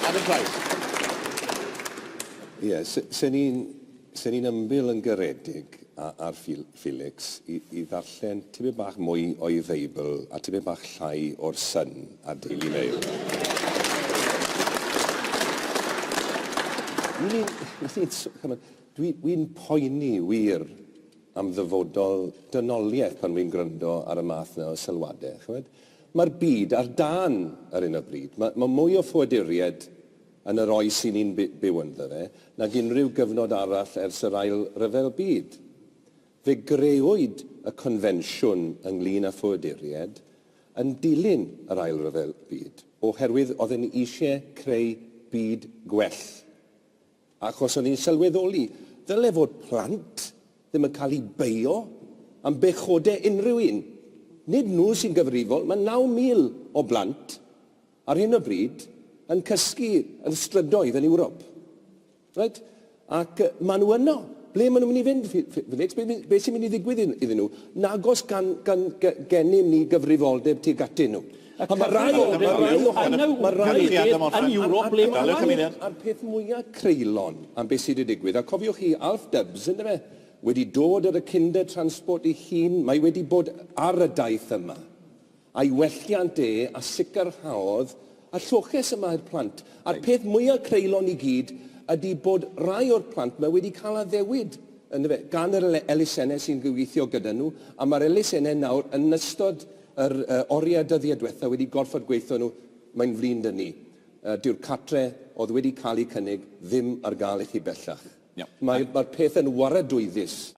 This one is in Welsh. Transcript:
Adam Price. Ie, sy'n ni'n ymbil yn garedig ar Felix i ddarllen tipyn bach mwy o'i Feibl a tipyn bach llai o'r sy'n a Daily Mail. Dwi'n poeni wir am ddyfodol dynoliaeth pan fi'n gryndo ar y math yna o sylwadau. Mae'r byd ar dan ar un o bryd. Mae mwy o ffoaduriaid yn yr oes sy'n ni'n byw ynddo fe, nag unrhyw gyfnod arall ers yr ail ryfel byd. Fe greuwyd y confensiwn ynglyn â ffoaduriaid yn dilyn yr ail ryfel byd, oherwydd oedd yn eisiau creu byd gwell. Achos o'n i'n sylweddoli, ddyle fod plant ddim yn cael ei beio am bechodau unrhyw un. Nid nhw sy'n gyfrifol, mae 9,000 o blant ar hyn o bryd yn cysgu yn strydoedd yn Ewrop. Right? Ac maen nhw yno. Ble maen nhw'n mynd i fynd, Felix? Be sy'n mynd i ddigwydd iddyn nhw? Nagos gan gennym ni gyfrifoldeb tuag atyn nhw. Mae rai yn Ewrop ble a'r peth mwyaf creulon am beth sydd wedi digwydd. A cofiwch chi, Alf Dubs, ynddo fe, wedi dod ar y cinder transport ei hun, mae wedi bod ar y daith yma. A'i welliant a sicrhaodd a lloches yma i'r plant. A'r peth mwyaf creulon i gyd ydy bod rai o'r plant mae wedi cael addewid gan yr elusennau sy'n gyweithio gyda nhw, a mae'r elusennau nawr yn ystod yr oriau dyddiau diwethaf wedi gorfod gweithio nhw, mae'n flin dyn ni. Dyw'r catre oedd wedi cael ei cynnig ddim ar gael i chi bellach. Mae'r peth yn waradwyddus.